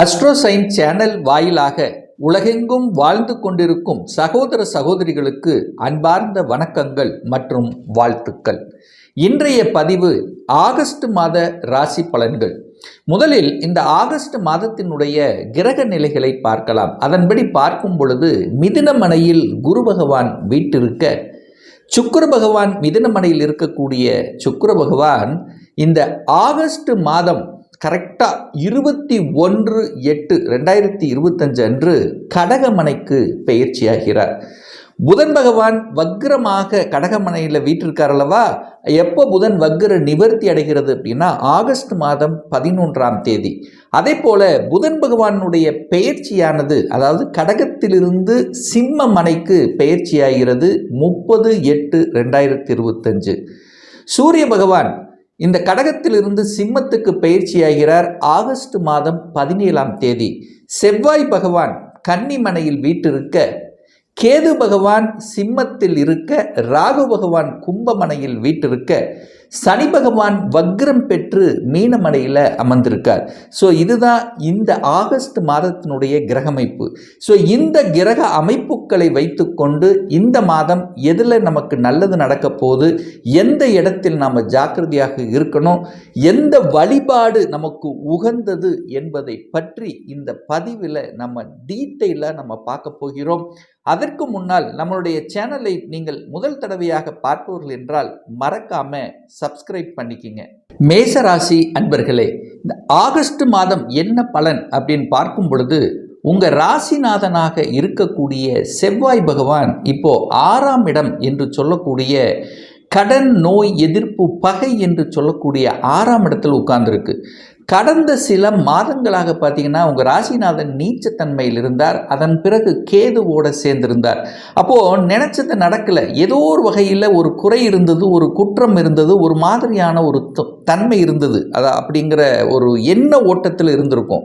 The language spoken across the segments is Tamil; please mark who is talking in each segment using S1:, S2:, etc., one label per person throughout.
S1: அஸ்ட்ரோசைன் சேனல் வாயிலாக உலகெங்கும் வாழ்ந்து கொண்டிருக்கும் சகோதர சகோதரிகளுக்கு அன்பார்ந்த வணக்கங்கள் மற்றும் வாழ்த்துக்கள். இன்றைய பதிவு ஆகஸ்ட் மாத ராசி பலன்கள். முதலில் இந்த ஆகஸ்ட் மாதத்தினுடைய கிரக நிலைகளை பார்க்கலாம். அதன்படி பார்க்கும் பொழுது மிதுனமனையில் குரு பகவான் வீட்டிருக்க, சுக்கிர பகவான் மிதுனமனையில் இருக்கக்கூடிய சுக்கிர பகவான் இந்த ஆகஸ்ட் மாதம் கரெக்டாக 21/8/2025 அன்று கடகமனைக்கு பெயர்ச்சியாகிறார். புதன் பகவான் வக்ரமாக கடகமனையில் வீட்டிருக்கார் அல்லவா. எப்போ புதன் வக்ர நிவர்த்தி அடைகிறது அப்படின்னா ஆகஸ்ட் மாதம் 11ஆம் தேதி. அதே போல புதன் பகவானுடைய பெயர்ச்சியானது, அதாவது கடகத்திலிருந்து சிம்ம மனைக்கு பெயர்ச்சியாகிறது 30/8/2025. சூரிய பகவான் இந்த கடகத்திலிருந்து சிம்மத்துக்கு பயிற்சியாகிறார் ஆகஸ்ட் மாதம் 17ஆம் தேதி. செவ்வாய் பகவான் கன்னிமனையில் வீட்டிருக்க, கேது பகவான் சிம்மத்தில் இருக்க, ராகு பகவான் கும்பமனையில் வீட்டிருக்க, சனி பகவான் வக்ரம் பெற்று மீனமனையில் அமர்ந்திருக்கார். ஸோ இதுதான் இந்த ஆகஸ்ட் மாதத்தினுடைய கிரகமைப்பு. ஸோ இந்த கிரக அமைப்புகளை வைத்துக்கொண்டு இந்த மாதம் எதில் நமக்கு நல்லது நடக்க போகுது, எந்த இடத்தில் நாம் ஜாக்கிரதையாக இருக்கணும், எந்த வழிபாடு நமக்கு உகந்தது என்பதை பற்றி இந்த பதிவில் நம்ம டீட்டெயிலாக நம்ம பார்க்க போகிறோம். அதற்கு முன்னால் நம்மளுடைய சேனலை நீங்கள் முதல் தடவையாக பார்ப்பவர்கள் என்றால் மறக்காம சப்ஸ்கிரைப் பண்ணிக்கிங்க. மேசராசி அன்பர்களே, இந்த ஆகஸ்ட் மாதம் என்ன பலன் அப்படின்னு பார்க்கும் பொழுது, உங்கள் ராசிநாதனாக இருக்கக்கூடிய செவ்வாய் பகவான் இப்போ 6ஆம் இடம் என்று சொல்லக்கூடிய கடன், நோய், எதிர்ப்பு, பகை என்று சொல்லக்கூடிய 6ஆம் இடத்தில் உட்கார்ந்துருக்கு. கடந்த சில மாதங்களாக பார்த்தீங்கன்னா உங்கள் ராசிநாதன் நீச்சத்தன்மையில் இருந்தார். அதன் பிறகு கேதுவோடு சேர்ந்திருந்தார். அப்போது நினச்சது நடக்கலை. ஏதோ ஒரு வகையில் ஒரு குறை இருந்தது, ஒரு குற்றம் இருந்தது, ஒரு மாதிரியான ஒரு தன்மை இருந்தது. அப்படிங்கிற ஒரு எண்ண ஓட்டத்தில் இருந்திருக்கும்.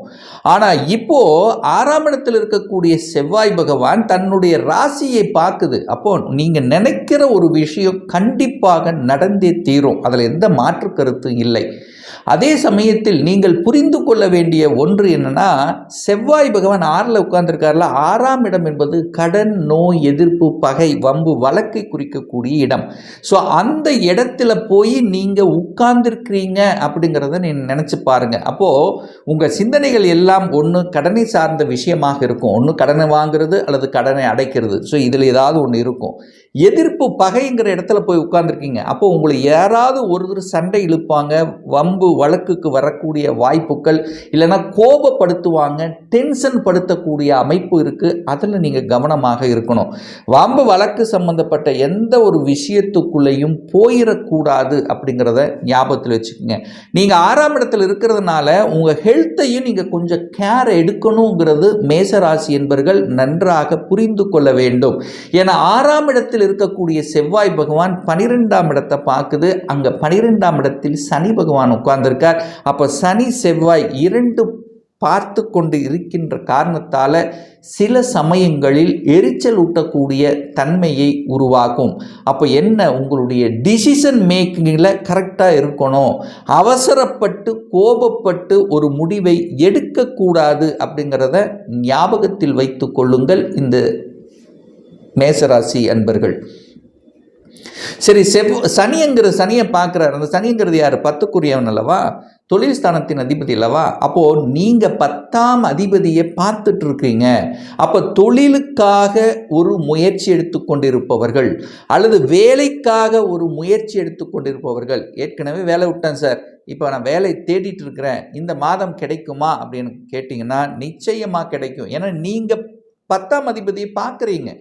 S1: ஆனால் இப்போது 6ஆம் இடத்தில் இருக்கக்கூடிய செவ்வாய் பகவான் தன்னுடைய ராசியை பார்க்குது. அப்போது நீங்கள் நினைக்கிற ஒரு விஷயம் கண்டிப்பாக நடந்தே தீரும். அதில் எந்த மாற்று கருத்தும் இல்லை. அதே சமயத்தில் நீங்கள் புரிந்து கொள்ள வேண்டிய ஒன்று என்னன்னா, செவ்வாய் பகவான் 6ல் உட்கார்ந்துருக்காருல, 6ஆம் இடம் என்பது கடன், நோய், எதிர்ப்பு, பகை, வம்பு, வழக்கை குறிக்கக்கூடிய இடம். ஸோ அந்த இடத்துல போய் நீங்கள் உட்கார்ந்துருக்கிறீங்க அப்படிங்கிறத நீங்கள் நினச்சி பாருங்கள். அப்போது உங்கள் சிந்தனைகள் எல்லாம் ஒன்று கடனை சார்ந்த விஷயமாக இருக்கும், ஒன்று கடனை வாங்குறது அல்லது கடனை அடைக்கிறது. ஸோ இதில் ஏதாவது ஒன்று இருக்கும். எதிர்ப்பு, பகைங்கிற இடத்துல போய் உட்கார்ந்துருக்கீங்க. அப்போது உங்களை யாராவது ஒருத்தர் சண்டை இழுப்பாங்க, வம்பு வழக்குக்கு வரக்கூடிய வாய்ப்புகள், இல்லைன்னா கோபப்படுத்துவாங்க, டென்ஷன் படுத்தக்கூடிய அமைப்பு இருக்குது. அதில் நீங்கள் கவனமாக இருக்கணும். வம்பு வழக்கு சம்பந்தப்பட்ட எந்த ஒரு விஷயத்துக்குள்ளேயும் போயிடக்கூடாது அப்படிங்கிறத ஞாபகத்தில் வச்சுக்கோங்க. நீங்கள் 6ஆம் இடத்தில் இருக்கிறதுனால உங்கள் ஹெல்த்தையும் நீங்கள் கொஞ்சம் கேர் எடுக்கணுங்கிறது மேசராசி என்பவர்கள் நன்றாக புரிந்து கொள்ள வேண்டும். ஏன்னா 6ஆம் இடத்தில் இருக்கக்கூடிய செவ்வாய் பகவான் 12ஆம் இடத்தை பார்க்குது. அங்கே 12ஆம் இடத்தில் சனி பகவான் உட்கார்ந்திருக்கார். அப்போ சனி செவ்வாய் 2 பார்த்து கொண்டு இருக்கின்ற காரணத்தால் சில சமயங்களில் எரிச்சல் ஊட்டக்கூடிய தன்மையை உருவாக்கும். அப்போ என்ன, உங்களுடைய டிசிஷன் மேக்கிங்கில் கரெக்டாக இருக்கணும். அவசரப்பட்டு கோபப்பட்டு ஒரு முடிவை எடுக்கக்கூடாது அப்படிங்கிறத ஞாபகத்தில் வைத்து கொள்ளுங்கள் இந்த மேசராசி அன்பர்கள். சரி, சனியை பார்க்குறாரு. அந்த சனிங்கிறது யார்? 10க்குரியவன் அல்லவா, தொழில் ஸ்தானத்தின் அதிபதி அல்லவா. அப்போது நீங்கள் 10ஆம் அதிபதியை பார்த்துட்டு இருக்கீங்க. அப்போ தொழிலுக்காக ஒரு முயற்சி எடுத்துக்கொண்டிருப்பவர்கள் அல்லது வேலைக்காக ஒரு முயற்சி எடுத்துக்கொண்டிருப்பவர்கள், ஏற்கனவே வேலை விட்டேன் சார், இப்போ நான் வேலை தேடிட்டு இருக்கிறேன், இந்த மாதம் கிடைக்குமா அப்படின்னு கேட்டிங்கன்னா நிச்சயமாக கிடைக்கும். ஏன்னா நீங்கள் 10ஆம் அதிபதியை பார்க்குறீங்க.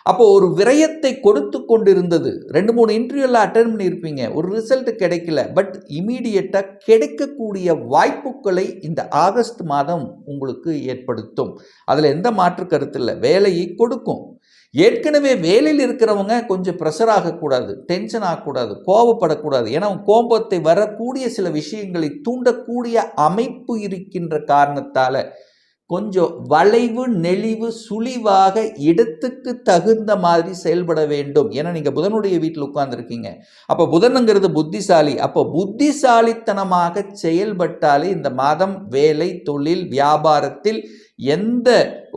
S1: அப்போது ஒரு விரயத்தை கொடுத்து கொண்டிருந்தது. 2-3 இன்டர்வியூலாம் அட்டென்ட் பண்ணியிருப்பீங்க, ஒரு ரிசல்ட் கிடைக்கல. பட் இமீடியட்டாக கிடைக்கக்கூடிய வாய்ப்புகளை இந்த ஆகஸ்ட் மாதம் உங்களுக்கு ஏற்படுத்தும். அதில் எந்த மாற்று கருத்து இல்லை. வேலையை கொடுக்கும். ஏற்கனவே வேலையில் இருக்கிறவங்க கொஞ்சம் ப்ரெஷர் ஆகக்கூடாது, டென்ஷன் ஆகக்கூடாது, கோபப்படக்கூடாது. ஏன்னா கோபத்தை வரக்கூடிய சில விஷயங்களை தூண்டக்கூடிய அமைப்பு இருக்கின்ற காரணத்தால் கொஞ்சம் வளைவு நெளிவு சுழிவாக இடத்துக்கு தகுந்த மாதிரி செயல்பட வேண்டும். ஏன்னா நீங்கள் புதனுடைய வீட்டில் உட்கார்ந்துருக்கீங்க. அப்போ புதனுங்கிறது புத்திசாலி. அப்போ புத்திசாலித்தனமாக செயல்பட்டாலே இந்த மாதம் வேலை, தொழில், வியாபாரத்தில் எந்த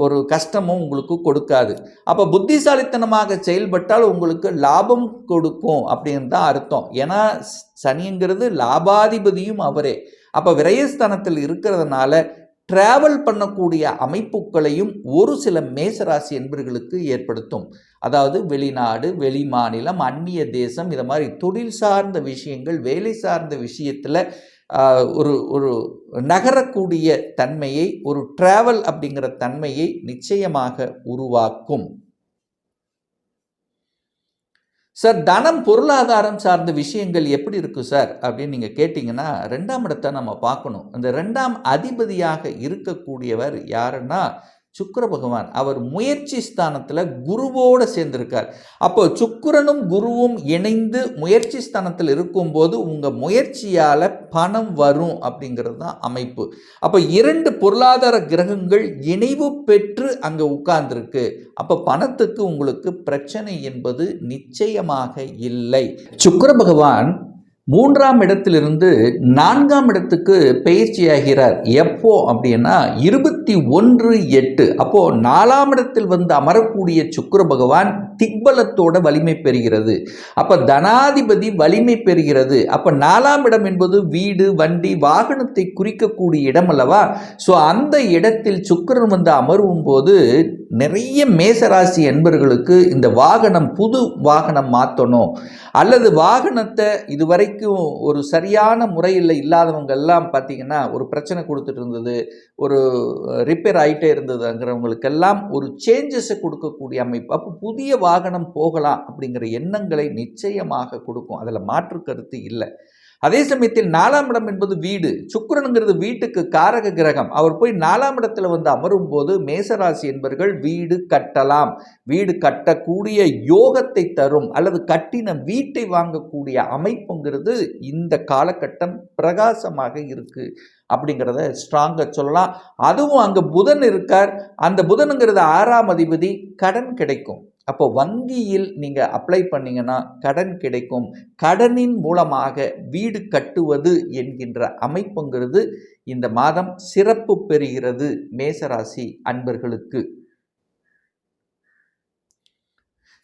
S1: ஒரு கஷ்டமும் உங்களுக்கு கொடுக்காது. அப்போ புத்திசாலித்தனமாக செயல்பட்டால் உங்களுக்கு லாபம் கொடுக்கும் அப்படின்னு தான் அர்த்தம். ஏன்னா சனிங்கிறது லாபாதிபதியும் அவரே. அப்போ விரயஸ்தானத்தில் இருக்கிறதுனால டிராவல் பண்ணக்கூடிய அமைப்புகளையும் ஒரு சில மேசராசி என்பர்களுக்கு ஏற்படுத்தும். அதாவது வெளிநாடு, வெளி மாநிலம், அந்நிய தேசம், இதை மாதிரி தொழில் சார்ந்த விஷயங்கள், வேலை சார்ந்த விஷயத்தில் ஒரு நகரக்கூடிய தன்மையை, ஒரு டிராவல் அப்படிங்கிற தன்மையை நிச்சயமாக உருவாக்கும். சார் தனம் பொருளாதாரம் சார்ந்த விஷயங்கள் எப்படி இருக்கு சார் அப்படின்னு நீங்கள் கேட்டிங்கன்னா, 2ஆம் இடத்தை நம்ம பார்க்கணும். இந்த 2ஆம் அதிபதியாக இருக்கக்கூடியவர் யாருன்னா சுக்கிர பகவான். அவர் முயற்சி ஸ்தானத்தில் குருவோடு சேர்ந்திருக்கார். அப்போ சுக்கிரனும் குருவும் இணைந்து முயற்சி ஸ்தானத்தில் இருக்கும்போது உங்கள் முயற்சியால் பணம் வரும் அப்படிங்கிறது தான் அமைப்பு. அப்போ 2 பொருளாதார கிரகங்கள் இணைவு பெற்று அங்கே உட்கார்ந்துருக்கு. அப்போ பணத்துக்கு உங்களுக்கு பிரச்சனை என்பது நிச்சயமாக இல்லை. சுக்கிர பகவான் 3ஆம் இடத்திலிருந்து 4ஆம் இடத்துக்கு பயிற்சியாகிறார். எப்போ அப்படின்னா 21/8. அப்போ 4ஆம் இடத்தில் வந்து அமரக்கூடிய சுக்கிர பகவான் திக்பலத்தோட வலிமை பெறுகிறது. அப்போ தனாதிபதி வலிமை பெறுகிறது. அப்போ 4ஆம் இடம் என்பது வீடு, வண்டி, வாகனத்தை குறிக்கக்கூடிய இடம் அல்லவா? ஸோ அந்த இடத்தில் சுக்கிரன் வந்து அமரும் போது நிறைய மேசராசி என்பர்களுக்கு இந்த வாகனம், புது வாகனம் மாற்றணும், அல்லது வாகனத்தை இதுவரைக்கும் ஒரு சரியான முறையில் இல்லாதவங்க எல்லாம் பார்த்தீங்கன்னா ஒரு பிரச்சனை கொடுத்துட்டு இருந்தது, ஒரு ரிப்பேர் ஆகிட்டே இருந்ததுங்கிறவங்களுக்கெல்லாம் ஒரு சேஞ்சஸை கொடுக்கக்கூடிய அமைப்பு. அப்போ புதிய வாகனம் போகலாம் அப்படிங்கிற எண்ணங்களை நிச்சயமாக கொடுக்கும். அதில் மாற்று கருத்து இல்லை. அதே சமயத்தில் 4ஆம் இடம் என்பது வீடு. சுக்கிரனுங்கிறது வீட்டுக்கு காரக கிரகம். அவர் போய் 4ஆம் இடத்துல வந்து அமரும் போது மேசராசி என்பர்கள் வீடு கட்டலாம், வீடு கட்டக்கூடிய யோகத்தை தரும், அல்லது கட்டின வீட்டை வாங்கக்கூடிய அமைப்புங்கிறது இந்த காலகட்டம் பிரகாசமாக இருக்கு அப்படிங்கிறத ஸ்ட்ராங்காக சொல்லலாம். அதுவும் அங்கே புதன் இருக்கார். அந்த புதனுங்கிறது 6ஆம் அதிபதி. கடன் கிடைக்கும். அப்போ வங்கியில் நீங்கள் அப்ளை பண்ணிங்கன்னா கடன் கிடைக்கும். கடனின் மூலமாக வீடு கட்டுவது என்கின்ற அமைப்புங்கிறது இந்த மாதம் சிறப்பு பெறுகிறது மேசராசி அன்பர்களுக்கு.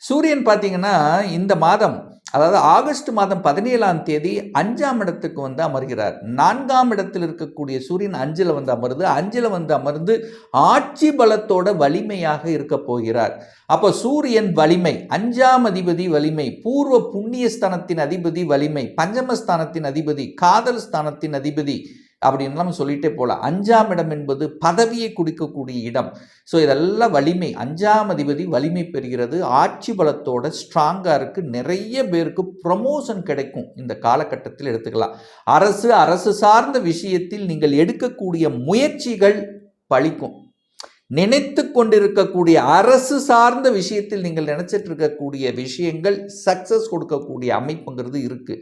S1: சூரியன் பார்த்தீங்கன்னா இந்த மாதம், அதாவது ஆகஸ்ட் மாதம் 17ஆம் தேதி 5ஆம் இடத்துக்கு வந்து அமர்கிறார். 4ஆம் இடத்தில் இருக்கக்கூடிய சூரியன் 5ல் வந்து அமர்ந்து 5ல் வந்து அமர்ந்து ஆட்சி பலத்தோட வலிமையாக இருக்க போகிறார். அப்போ சூரியன் வலிமை, 5ஆம் அதிபதி வலிமை, பூர்வ புண்ணியஸ்தானத்தின் அதிபதி வலிமை, பஞ்சமஸ்தானத்தின் அதிபதி, காதல் ஸ்தானத்தின் அதிபதி அப்படின்லாம் சொல்லிட்டே போகலாம். 5ஆம் இடம் என்பது பதவியை குடிக்கக்கூடிய இடம். ஸோ இதெல்லாம் வலிமை. 5ஆம் அதிபதி வலிமை பெறுகிறது. ஆட்சி பலத்தோட ஸ்ட்ராங்காக இருக்குது. நிறைய பேருக்கு ப்ரமோஷன் கிடைக்கும் இந்த காலகட்டத்தில் எடுத்துக்கலாம். அரசு சார்ந்த விஷயத்தில் நீங்கள் எடுக்கக்கூடிய முயற்சிகள் பலிக்கும். நினைத்து கொண்டிருக்கக்கூடிய அரசு சார்ந்த விஷயத்தில் நீங்கள் நினைச்சிட்டு இருக்கக்கூடிய விஷயங்கள் சக்சஸ் கொடுக்கக்கூடிய அமைப்புங்கிறது இருக்குது.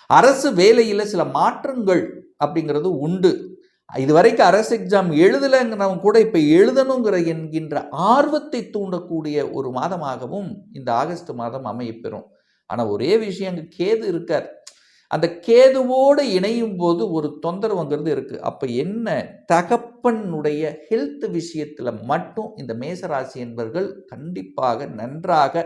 S1: அரசு வேலையில் சில மாற்றங்கள் அப்படிங்கிறது உண்டு. இதுவரைக்கும் அரசு எக்ஸாம் எழுதலைங்கிறவங்க கூட இப்போ எழுதணுங்கிற என்கின்ற ஆர்வத்தை தூண்டக்கூடிய ஒரு மாதமாகவும் இந்த ஆகஸ்ட் மாதம் அமையப்பெறும். ஆனால் ஒரே விஷயம், அங்கே கேது இருக்கார். அந்த கேதுவோடு இணையும் போது ஒரு தொந்தரவுங்கிறது இருக்குது. அப்போ என்ன, தகப்பனுடைய ஹெல்த் விஷயத்தில் மட்டும் இந்த மேசராசி என்பவர்கள் கண்டிப்பாக நன்றாக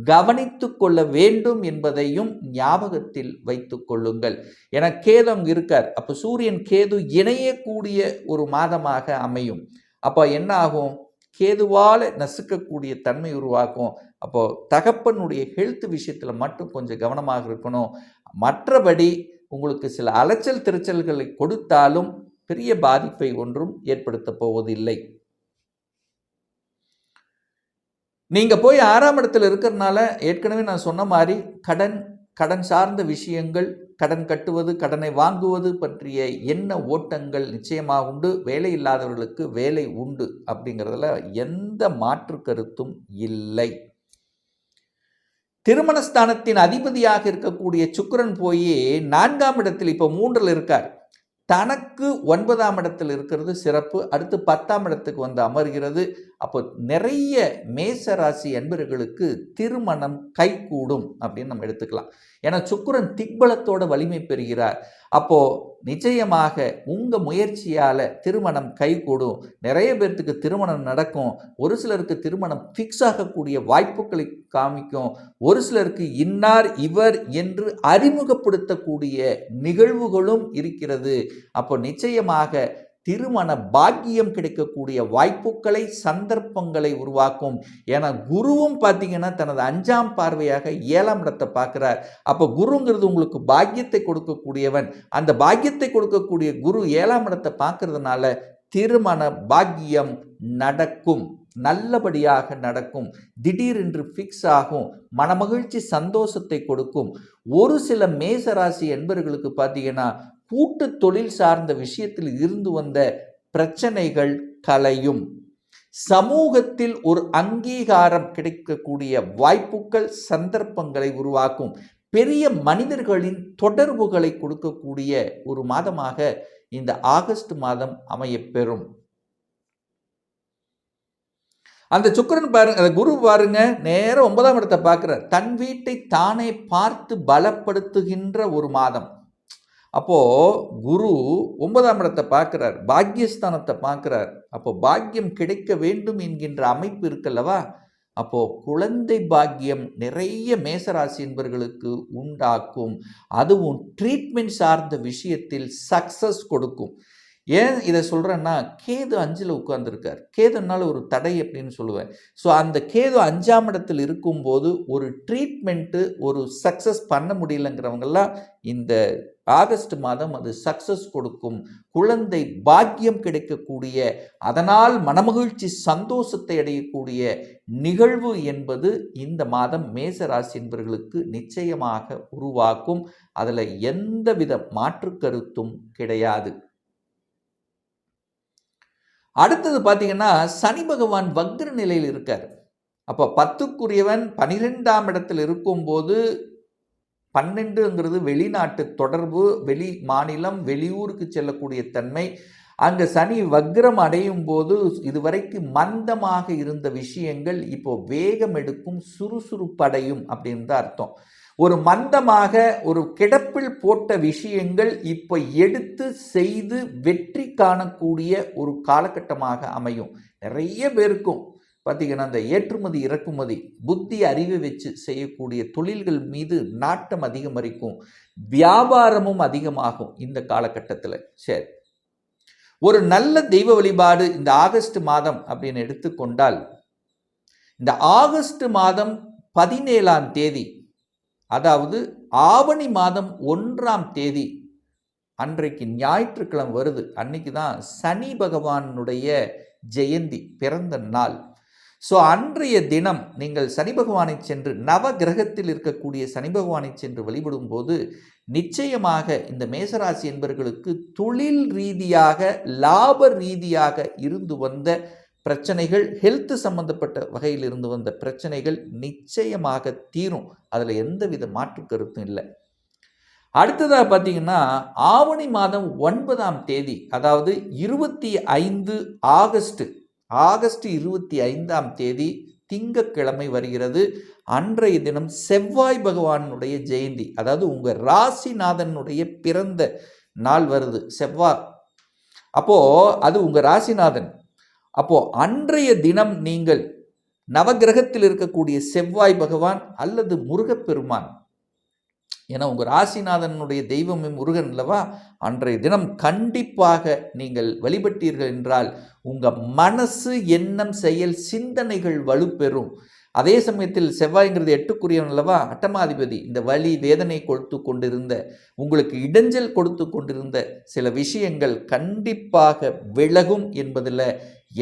S1: கவனித்து கொள்ள வேண்டும் என்பதையும் ஞாபகத்தில் வைத்துக் கொள்ளுங்கள். என கேது அங்கு இருக்கார். அப்போ சூரியன் கேது இணையக்கூடிய ஒரு மாதமாக அமையும். அப்போ என்ன ஆகும், கேதுவால் நசுக்கக்கூடிய தன்மை உருவாக்கும். அப்போ தகப்பனுடைய ஹெல்த் விஷயத்தில் மட்டும் கொஞ்சம் கவனமாக இருக்கணும். மற்றபடி உங்களுக்கு சில அலைச்சல் திருச்சல்களை கொடுத்தாலும் பெரிய பாதிப்பை ஒன்றும் ஏற்படுத்த போவதில்லை. நீங்கள் போய் 6ஆம் இடத்துல இருக்கிறதுனால ஏற்கனவே நான் சொன்ன மாதிரி கடன் சார்ந்த விஷயங்கள், கடன் கட்டுவது, கடனை வாங்குவது பற்றிய எண்ண ஓட்டங்கள் நிச்சயமாக உண்டு. வேலை இல்லாதவர்களுக்கு வேலை உண்டு அப்படிங்கிறதுல எந்த மாற்று கருத்தும் இல்லை. திருமணஸ்தானத்தின் அதிபதியாக இருக்கக்கூடிய சுக்கிரன் போய் 4ஆம் இடத்தில் இப்போ 3ல் இருக்கார். தனக்கு 9ஆம் இடத்தில் இருக்கிறது சிறப்பு. அடுத்து 10ஆம் இடத்துக்கு வந்து அமர்கிறது. அப்போ நிறைய மேசராசி அன்பர்களுக்கு திருமணம் கைகூடும் அப்படின்னு நம்ம எடுத்துக்கலாம். ஏன்னா சுக்கிரன் திக்பலத்தோட வலிமை பெறுகிறார். அப்போ நிச்சயமாக உங்க முயற்சியால திருமணம் கைகூடும். நிறைய பேர்த்துக்கு திருமணம் நடக்கும். ஒரு சிலருக்கு திருமணம் ஃபிக்ஸ் ஆகக்கூடிய வாய்ப்புகளை காமிக்கும். ஒரு சிலருக்கு இன்னார் இவர் என்று அறிமுகப்படுத்தக்கூடிய நிகழ்வுகளும் இருக்கிறது. அப்போ நிச்சயமாக திருமண பாக்கியம் கிடைக்கக்கூடிய வாய்ப்புகளை சந்தர்ப்பங்களை உருவாக்கும். ஏன்னா குருவும் பார்த்தீங்கன்னா தனது 5ஆம் பார்வையாக 7ஆம் இடத்தை பார்க்கிறார். அப்போ குருங்கிறது உங்களுக்கு பாக்கியத்தை கொடுக்கக்கூடியவன். அந்த பாக்கியத்தை கொடுக்கக்கூடிய குரு 7ஆம் இடத்தை பார்க்கறதுனால திருமண பாக்கியம் நடக்கும், நல்லபடியாக நடக்கும், திடீரென்று ஃபிக்ஸ் ஆகும், மனமகிழ்ச்சி சந்தோஷத்தை கொடுக்கும். ஒரு சில மேசராசி என்பவர்களுக்கு பார்த்தீங்கன்னா கூட்டு தொழில் சார்ந்த விஷயத்தில் இருந்து வந்த பிரச்சனைகள் களையும். சமூகத்தில் ஒரு அங்கீகாரம் கிடைக்கக்கூடிய வாய்ப்புகள் சந்தர்ப்பங்களை உருவாக்கும். பெரிய மனிதர்களின் தொடர்புகளை கொடுக்கக்கூடிய ஒரு மாதமாக இந்த ஆகஸ்ட் மாதம் அமையப்பெறும். அந்த சுக்கிரன் பாருங்க, அந்த குரு பாருங்க, நேரம் 9ஆம் இடத்தை பார்க்கிறார். தன் வீட்டை தானே பார்த்து பலப்படுத்துகின்ற ஒரு மாதம். அப்போ குரு 9ஆம் இடத்தை பார்க்கிறார், பாக்கியஸ்தானத்தை பார்க்கிறார். அப்போ பாக்கியம் கிடைக்க வேண்டும் என்கின்ற அமைப்பு இருக்குல்லவா, அப்போ குழந்தை பாக்கியம் நிறைய மேசராசி என்பவர்களுக்கு உண்டாக்கும். அதுவும் ட்ரீட்மெண்ட் சார்ந்த விஷயத்தில் சக்சஸ் கொடுக்கும். ஏன் இதை சொல்கிறேன்னா, கேது 5ல் உட்கார்ந்துருக்கார். கேதுனால ஒரு தடை அப்படின்னு சொல்லுவேன். ஸோ அந்த கேது 5ஆம் இடத்தில் இருக்கும்போது ஒரு ட்ரீட்மெண்ட்டு ஒரு சக்ஸஸ் பண்ண முடியலங்கிறவங்கெல்லாம் இந்த ஆகஸ்ட் மாதம் அது சக்ஸஸ் கொடுக்கும். குழந்தை பாக்கியம் கிடைக்கக்கூடிய, அதனால் மனமகிழ்ச்சி சந்தோஷத்தை அடையக்கூடிய நிகழ்வு என்பது இந்த மாதம் மேசராசி என்பவர்களுக்கு நிச்சயமாக உருவாக்கும். அதில் எந்தவித மாற்று கருத்தும் கிடையாது. அடுத்தது பார்த்தீங்கன்னா, சனி பகவான் வக்ர நிலையில் இருக்கார். அப்போ 10க்குரியவன் 12ஆம் இடத்தில் இருக்கும்போது 12ங்கிறது வெளிநாட்டு தொடர்பு, வெளி மாநிலம், வெளியூருக்கு செல்லக்கூடிய தன்மை. அங்கே சனி வக்ரம் அடையும் போது இதுவரைக்கும் மந்தமாக இருந்த விஷயங்கள் இப்போ வேகம் எடுக்கும், சுறுசுறுப்படையும் அப்படின்னு தான் அர்த்தம். ஒரு மந்தமாக ஒரு கிடப்பில் போட்ட விஷயங்கள் இப்போ எடுத்து செய்து வெற்றி காணக்கூடிய ஒரு காலகட்டமாக அமையும். நிறைய பேருக்கும் பார்த்தீங்கன்னா இந்த ஏற்றுமதி இறக்குமதி புத்தி அறிவை வச்சு செய்யக்கூடிய தொழில்கள் மீது நாட்டம் அதிகமரிக்கும், வியாபாரமும் அதிகமாகும் இந்த காலகட்டத்தில். சரி, ஒரு நல்ல தெய்வ வழிபாடு இந்த ஆகஸ்ட் மாதம் அப்படின்னு எடுத்துக்கொண்டால், இந்த ஆகஸ்ட் மாதம் 17ஆம் தேதி, அதாவது ஆவணி மாதம் 1ஆம் தேதி அன்றைக்கு ஞாயிற்றுக்கிழமை வருது. அன்னைக்கு தான் சனி பகவானுடைய ஜெயந்தி, பிறந்த நாள். ஸோ அன்றைய தினம் நீங்கள் சனி பகவானை சென்று, நவ கிரகத்தில் இருக்கக்கூடிய சனி பகவானை சென்று வழிபடும் போது நிச்சயமாக இந்த மேசராசி என்பவர்களுக்கு தொழில் ரீதியாக லாப ரீதியாக இருந்து வந்த பிரச்சனைகள், ஹெல்த் சம்பந்தப்பட்ட வகையில் இருந்து வந்த பிரச்சனைகள் நிச்சயமாக தீரும். அதில் எந்தவித மாற்று கருத்தும் இல்லை. அடுத்ததாக பார்த்தீங்கன்னா, ஆவணி மாதம் 9ஆம் தேதி, அதாவது 25 ஆகஸ்ட் 25ஆம் தேதி திங்கட்கிழமை வருகிறது. அன்றைய தினம் செவ்வாய் பகவானுடைய ஜெயந்தி, அதாவது உங்கள் ராசிநாதனுடைய பிறந்த நாள் வருது செவ்வாய். அப்போது அது உங்கள் ராசிநாதன். அப்போது அன்றைய தினம் நீங்கள் நவகிரகத்தில் இருக்கக்கூடிய செவ்வாய் பகவான் அல்லது முருகப்பெருமான், ஏன்னா உங்கள் ராசிநாதனுடைய தெய்வமே முருகன் அல்லவா, அன்றைய தினம் கண்டிப்பாக நீங்கள் வழிபட்டீர்கள் என்றால் உங்கள் மனசு, எண்ணம், செயல், சிந்தனைகள் வலுப்பெறும். அதே சமயத்தில் செவ்வாய்ங்கிறது 8க்குரியவன் அல்லவா, அட்டமாதிபதி. இந்த வலி வேதனை கொடுத்து கொண்டிருந்த, உங்களுக்கு இடைஞ்சல் கொடுத்து கொண்டிருந்த சில விஷயங்கள் கண்டிப்பாக விலகும் என்பதில்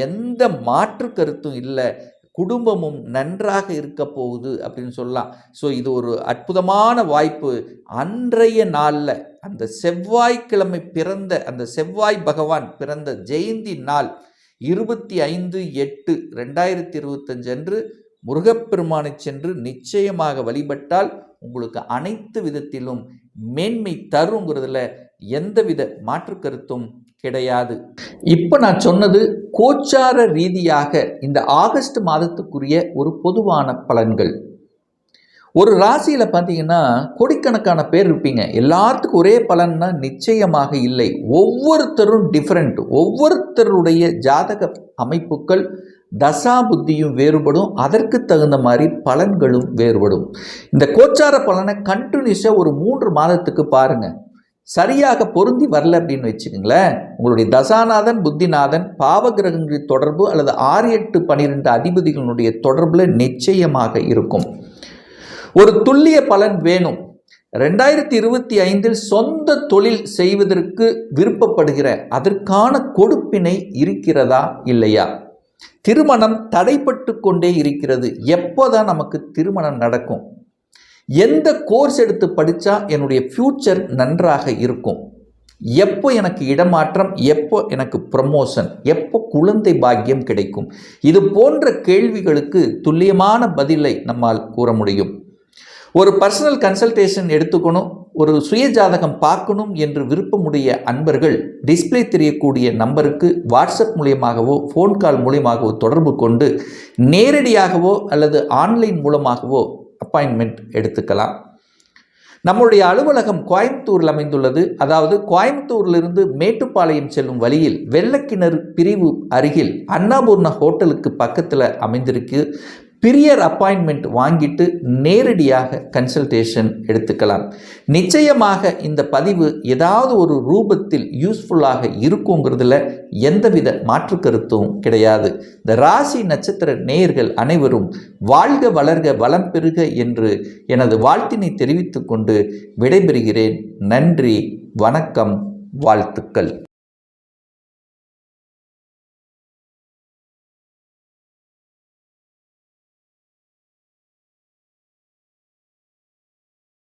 S1: எந்த மாற்று கருத்தும் இல்லை. குடும்பமும் நன்றாக இருக்க போகுது அப்படின்னு சொல்லலாம். ஸோ இது ஒரு அற்புதமான வாய்ப்பு. அன்றைய நாளில் அந்த செவ்வாய்க்கிழமை பிறந்த, அந்த செவ்வாய் பகவான் பிறந்த ஜெயந்தி நாள் 25/8/2025 அன்று முருகப்பெருமானை சென்று நிச்சயமாக வழிபட்டால் உங்களுக்கு அனைத்து விதத்திலும் மேன்மை தருங்கிறதுல எந்தவித மாற்று கருத்தும் கிடையாது. இப்போ நான் சொன்னது கோச்சார ரீதியாக இந்த ஆகஸ்ட் மாதத்துக்குரிய ஒரு பொதுவான பலன்கள். ஒரு ராசியில் பார்த்தீங்கன்னா கோடிக்கணக்கான பேர் இருப்பீங்க. எல்லாத்துக்கும் ஒரே பலன்னா நிச்சயமாக இல்லை. ஒவ்வொருத்தரும் டிஃப்ரெண்ட். ஒவ்வொருத்தருடைய ஜாதக அமைப்புகள் தசா புத்தியும் வேறுபடும். அதற்கு தகுந்த மாதிரி பலன்களும் வேறுபடும். இந்த கோச்சார பலனை கண்டினியூஸாக ஒரு 3 மாதத்துக்கு பாருங்கள். சரியாக பொருந்தி வரல அப்படின்னு வச்சுக்கோங்களேன், உங்களுடைய தசாநாதன் புத்திநாதன் பாவகிரகங்களின் தொடர்பு அல்லது 6, 8, 12 அதிபதிகளுடைய தொடர்பில் நிச்சயமாக இருக்கும். ஒரு துல்லிய பலன் வேணும். 2025 சொந்த தொழில் செய்வதற்கு விருப்பப்படுகிற அதற்கான கொடுப்பினை இருக்கிறதா இல்லையா? திருமணம் தடைப்பட்டு கொண்டே இருக்கிறது. எப்போதான் நமக்கு திருமணம் நடக்கும்? எந்த கோர்ஸ் எடுத்து படித்தா என்னுடைய ஃப்யூச்சர் நன்றாக இருக்கும்? எப்போ எனக்கு இடமாற்றம், எப்போ எனக்கு ப்ரமோஷன், எப்போ குழந்தை பாக்கியம் கிடைக்கும்? இது போன்ற கேள்விகளுக்கு துல்லியமான பதிலை நம்மால் கூற முடியும். ஒரு பர்சனல் கன்சல்டேஷன் எடுத்துக்கணும், ஒரு சுய ஜாதகம் பார்க்கணும் என்று விருப்பமுடைய அன்பர்கள் டிஸ்பிளே தெரியக்கூடிய நம்பருக்கு வாட்ஸ்அப் மூலியமாகவோ ஃபோன் கால் மூலியமாகவோ தொடர்பு கொண்டு நேரடியாகவோ அல்லது ஆன்லைன் மூலமாகவோ அப்பாயின்மெண்ட் எடுத்துக்கலாம். நம்முடைய அலுவலகம் கோயம்புத்தூரில் அமைந்துள்ளது. அதாவது கோயம்புத்தூரிலிருந்து மேட்டுப்பாளையம் செல்லும் வழியில் வெள்ளக்கிணறு பிரிவு அருகில் அன்னபூர்ணா ஹோட்டலுக்கு பக்கத்தில் அமைந்திருக்கு. பிரியர் அப்பாயின்மெண்ட் வாங்கிட்டு நேரடியாக கன்சல்டேஷன் எடுத்துக்கலாம். நிச்சயமாக இந்த பதிவு ஏதாவது ஒரு ரூபத்தில் யூஸ்ஃபுல்லாக இருக்குங்கிறதுல எந்தவித மாற்று கருத்தும் கிடையாது. இந்த ராசி நட்சத்திர நேயர்கள் அனைவரும் வாழ்க வளர்க வளம் பெறுக என்று எனது வாழ்த்தினை தெரிவித்துக் கொண்டு விடைபெறுகிறேன். நன்றி, வணக்கம், வாழ்த்துக்கள்.